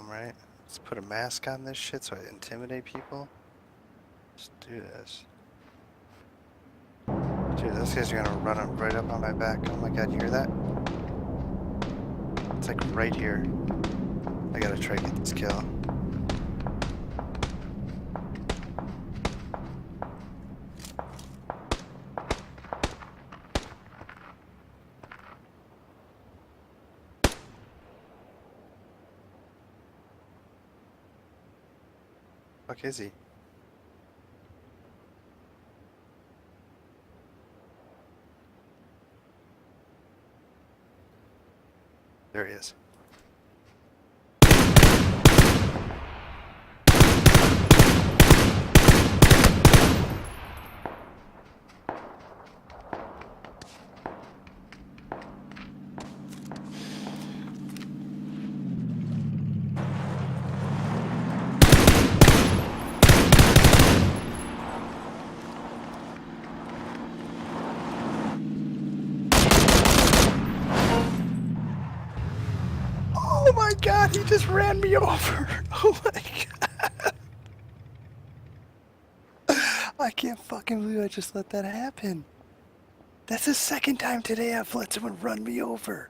Right? Let's put a mask on this shit so I intimidate people. Let's do this. Dude, those guys are gonna run up right up on my back. Oh my god, you hear that? It's like right here. I gotta try to get this kill. Fuck is he? There he is. Oh my god, he just ran me over! Oh my god! I can't fucking believe I just let that happen. That's the second time today I've let someone run me over.